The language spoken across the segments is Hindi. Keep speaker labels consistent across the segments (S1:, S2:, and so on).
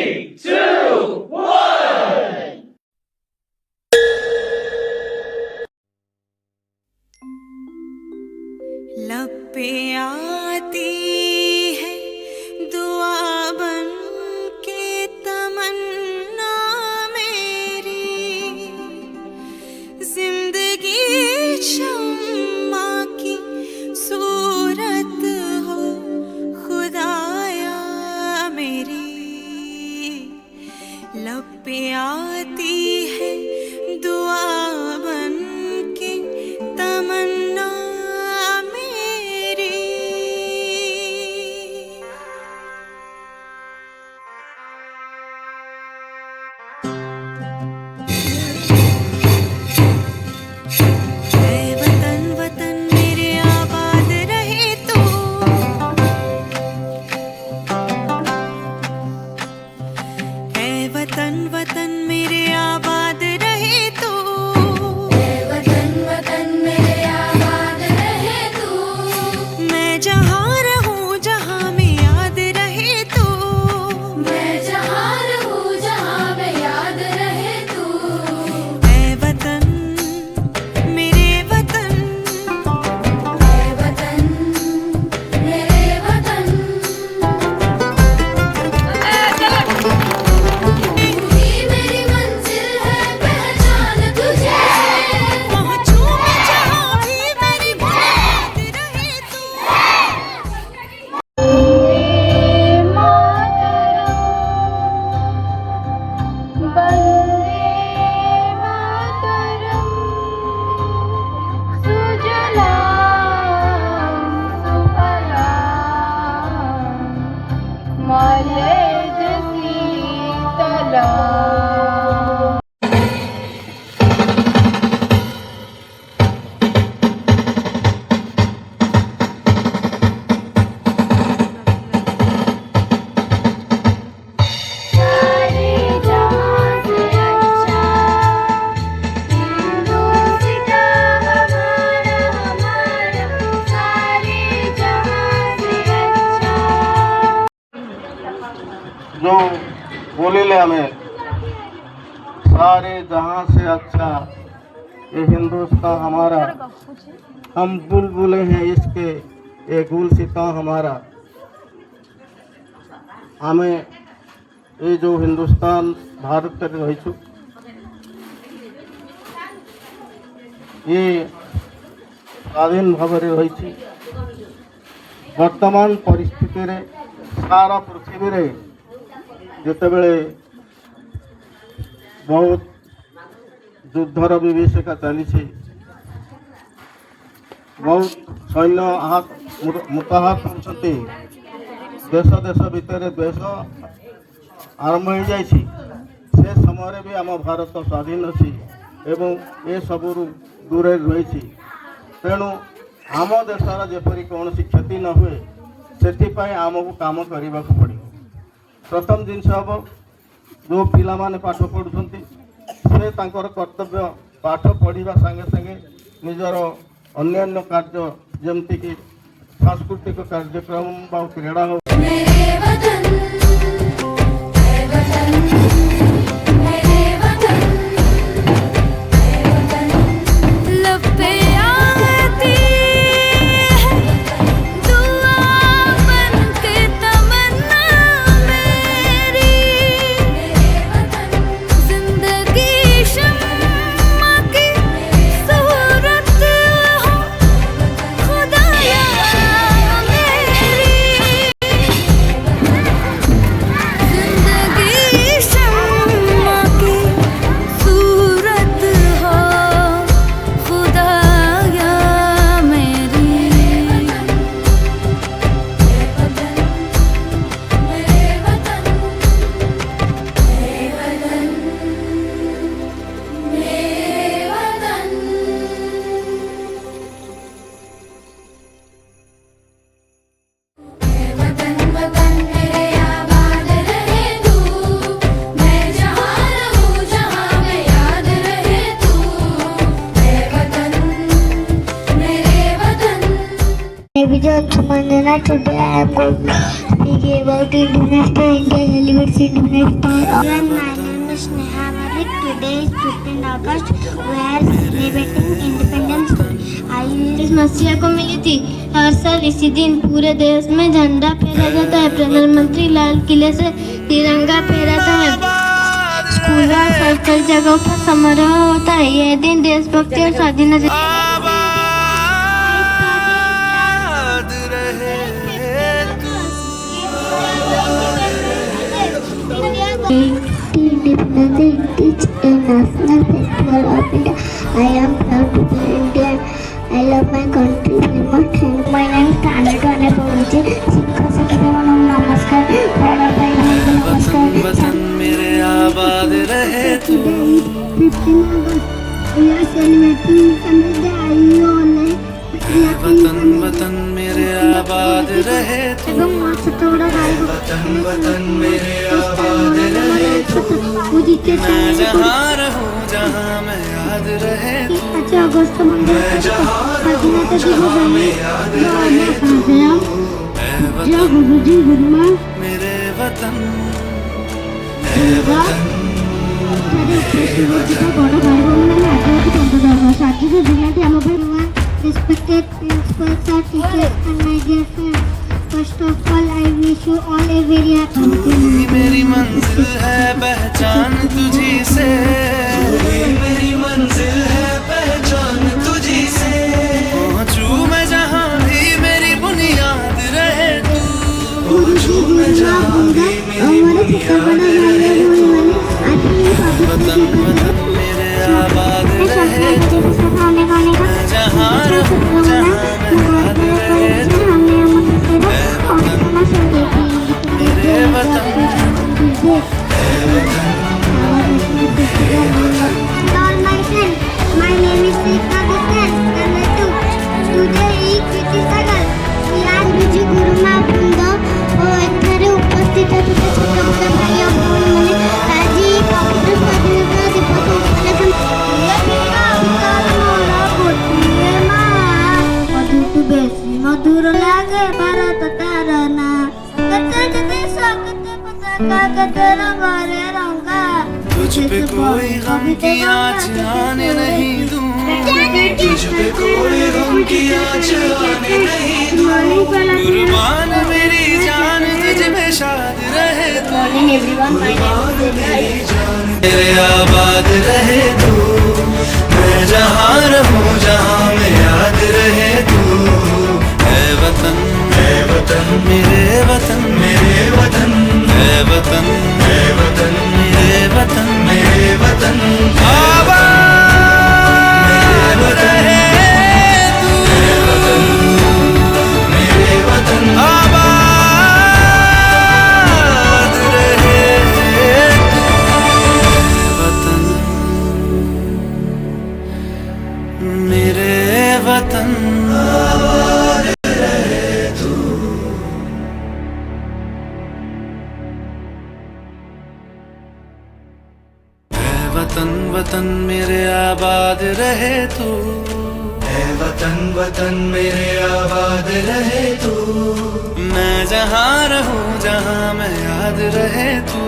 S1: 3, 2, 1.
S2: लब पे आती है दुआ बन के तमन्ना मेरी, जिंदगी शम्मा की सूरत हो खुदाया मेरी। लब पे आती है दुआ बन के तमन्ना मेरी। ऐ वतन वतन मेरे आबाद रहे तू, ऐ वतन वतन मेरे आबाद रहे तू,
S3: वतन वतन मेरे आबाद रहे तू।
S2: मैं जहाँ रहूँ जहाँ में याद रहे तू,
S3: मैं जहाँ रहूँ जहाँ में याद रहे तू।
S2: ऐ वतन मेरे वतन,
S3: ऐ वतन मेरे वतन, तू ही मेरी मंजिल है, पहचान तुझे।
S2: पहुँचूँ मैं जहाँ भी मेरी मुराद रहे तू।
S4: जो बोले हमें सारे जहां से अच्छा ये हिंदुस्तान हमारा, हम बुलबुले हैं इसके ये गुलसिता हमारा। हमें ये जो हिंदुस्तान भारत कर रही छु, ये स्वाधीन भाव रही। वर्तमान परिस्थिति रे सारा पृथ्वी रे जितेबले बहुत युद्धर विभीषिका चली, बहुत सैन्य आहत मुताहत होती, देश देश भितर द्वेष आरंभ हो जाए। से समय भी आम भारत स्वाधीन अच्छी एवं ये सबू दूरे रही। तेणु आम देशर जेपरी कौन क्षति न हुए से आमको काम करने को पड़ो। प्रथम जिनस हम जो पिला माने पाठ पढ़ुंट से तांकर कर्तव्य पाठ पढ़ा संगे संगे निजर अन्य कार्य जमती कि सांस्कृतिक कार्यक्रम बा क्रीड़ा हो।
S3: मेरे वतन, ऐ वतन मेरे वतन, ऐ वतन।
S2: लब पे आती है दुआ बन के तमन्ना मेरी,
S3: मेरे वतन,
S2: जिंदगी शम्मा की सूरत हो खुदाया मेरी। जिंदगी शम्मा की सूरत हो खुदाया मेरी।
S3: मेरे वतन, मेरे वतन, मेरे वतन। वतन वतन मेरे आबाद रहे तू, मैं जहाँ रहूँ जहाँ में याद रहे तू। मेरे वतन, मेरे वतन।
S5: Ladies and gentlemen, today I am going to speaking about Independence Day. India celebrates Independence Day. Everyone, my name is Sneha Malik. Today is 15 August. We are celebrating Independence Day. इस मसीहा को मिली थी। हर साल इसी दिन पूरे देश में झंडा फहराया जाता है। प्रधानमंत्री लाल किले से तिरंगा फहराता है। स्कूल और सरकारी जगहों पर समारोह होता है। यह दिन देशभक्ति और स्वाधीनता Independence Day is a national festival of India. I am proud to be Indian. I love my country very much. My name is Tanu Anapurji. शिक्षा सभी को नमस्कार. बड़ा भाई को नमस्कार.
S6: वतन मेरे आबाद रहे तू.
S5: 15 August. We are celebrating Independence Day.
S6: वतन वतन मेरे आबाद रहे तू. वतन वतन मेरे आबाद रहे तू. मैं जहाँ रहूँ जहाँ मैं याद रहे तू. मैं जहाँ रहूँ जहाँ मैं याद रहे तू. मेरे वतन मेरे वतन
S5: Respected principals, our teachers, and my dear friends. First of all, I wish you all a very happy
S6: ही मेरी मंजिल है पहचान तुझी से. मेरी मंजिल है पहचान तुझी से. पहुँचूं मैं जहाँ भी मेरी बुनियाद रहे तू. पहुँचूं मैं जहाँ भी मेरी बुनियाद रहे तू. वतन वतन मेरे आबाद रहे तू. मैं जहाँ रहूँ जहाँ मैं याद रहे तू. मेरे वतन
S5: All my friends, my name is Sita Desai, Standard 2. Today is Kriti Sagal. We are Biju Guruma Bund ଓ ଏଠାରେ ଉପସ୍ଥିତ ଥିବା ଛୋଟ ଛୋଟ ଭାଇ ଓ ଭଉଣୀମାନେ ଆଜି ପବିତ୍ର ସ୍ୱାଧୀନତା ଦିବସ ଉପଲକ୍ଷେ ମଧୁକୁ ବେଶୀ ମଧୁର ଲାଗେ ଭାରତ ତାର ନାଁ. କେତେ ଦେଶ କେତେ ପତାକା କେତେ ରଙ୍ଗରେ ରଙ୍ଗା.
S6: तुझ पे कोई गम की आँच आने नहीं दूँ. तुझ पे कोई गम की आँच आने नहीं दूँ. कुर्बान मेरी जान तुझ में शाद रहे तू. कुर्बान मेरी जान मेरे आबाद रहे तू. मैं जहाँ रहूँ जहाँ मैं याद रहे तू. ऐ वतन मेरे वतन मेरे वतन. ऐ वतन मेरे वतन मेरे वतन. आबाद रहे तू. मेरे वतन आबाद रहे तू. वतन मेरे वतन आबाद रहे तू. वतन वतन मेरे आबाद रहे तू. वतन वतन मेरे आबाद रहे तू. मैं जहाँ रहूँ जहाँ मैं याद रहे तू.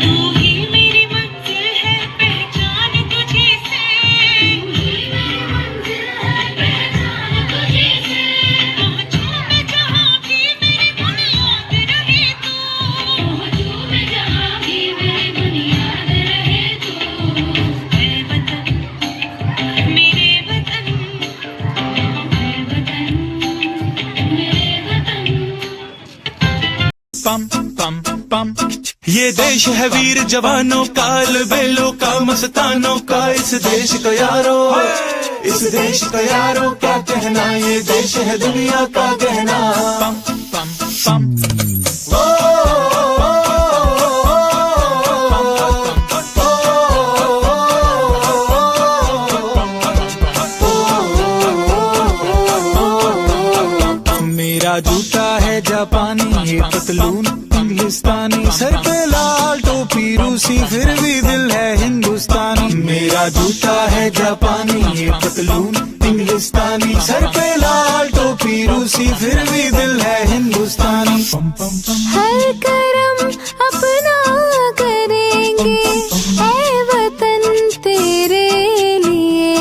S2: तू ही मेरी मंजिल है पहचान तुझे से. मेरी मंजिल है पहचान तुझे से. पहुँचूं मैं जहाँ भी मेरी बुनियाद रहे तू. पहुँचूं मैं जहाँ भी मेरी बुनियाद रहे तू. ऐ वतन मेरे वतन. ऐ वतन मेरे वतन.
S7: पम पम पम ये देश है वीर जवानों का, बेलों का, मस्तानों का. इस देश का यारो इस देश का यारो क्या कहना. ये देश है दुनिया का गहना. पम पम पम मेरा जूता है जापानी, ये पतलून इंग्लिस्तानी, सर पे लाल टोपी रूसी, फिर भी दिल है हिंदुस्तानी। मेरा जूता है जापानी, ये पतलून इंग्लिस्तानी, सर पे लाल टोपी रूसी, फिर भी दिल है हिंदुस्तानी।
S3: हर करम अपना करेंगे ऐ वतन तेरे लिए,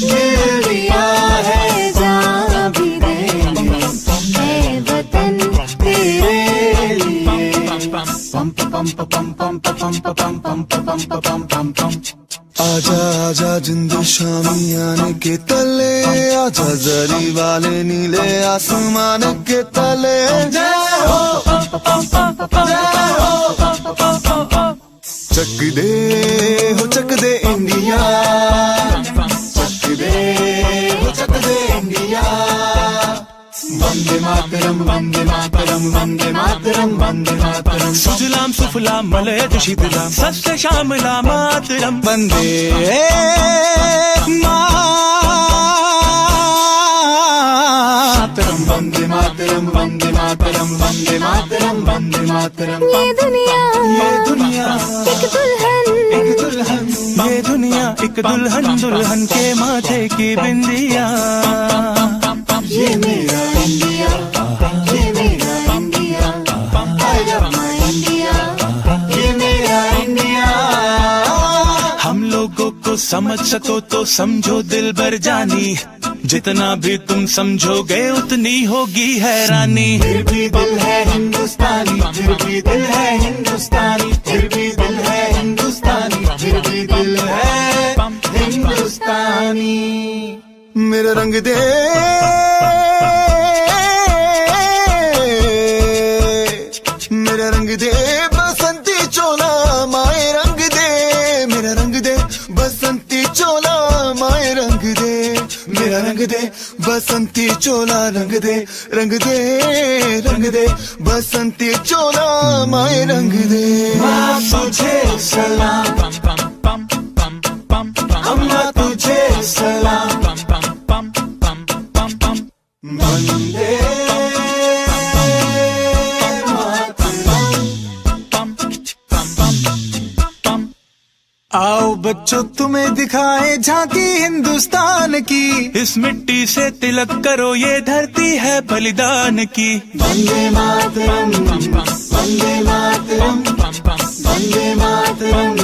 S3: दिल दिया है जान भी देंगे ऐ वतन तेरे लिए।
S6: आजा आजा जिंद शामी आने के तले, आजा जरी वाले नीले आसमान के तले। जय हो चक दे हो चक दे इंडिया, चक दे हो चक दे इंडिया। वंदे मातरम वंदे मातरम वंदे मातरम वंदे मातरम।
S7: सुजलाम सुफलाम मलयज शीतलाम सस्य श्यामलाम मातरम। वंदे मातरम
S6: वंदे मातरम वंदे मातरम वंदे मातरम वंदे मातरम।
S3: ये दुनिया एक दुल्हन,
S7: ये दुनिया एक दुल्हन, दुल्हन के माथे की बिंदिया।
S6: ये मेरा इंडिया, ये मेरा India, I love my India, ये मेरा इंडिया।
S7: हम लोगों को समझ सको तो समझो दिल भर जानी, जितना भी तुम समझोगे उतनी होगी हैरानी।
S6: फिर भी दिल है हिंदुस्तानी, फिर भी दिल है हिंदुस्तानी, फिर भी दिल है हिंदुस्तानी, फिर भी दिल है हिंदुस्तानी। मेरा रंग दे मेरा रंग दे बसंती चोला माए रंग दे, मेरा रंग दे बसंती चोला माए रंग दे, मेरा रंग दे बसंती चोला रंग दे, रंग दे रंग दे बसंती चोला माए रंग दे। माँ तुझे सलाम, अम्मा तुझे सलाम, वंदे
S7: आओ बच्चों तुम्हें दिखाए झांकी हिंदुस्तान की, इस मिट्टी से तिलक करो ये धरती है बलिदान की।
S6: वंदे मातरम वंदे मातरम वंदे मातरम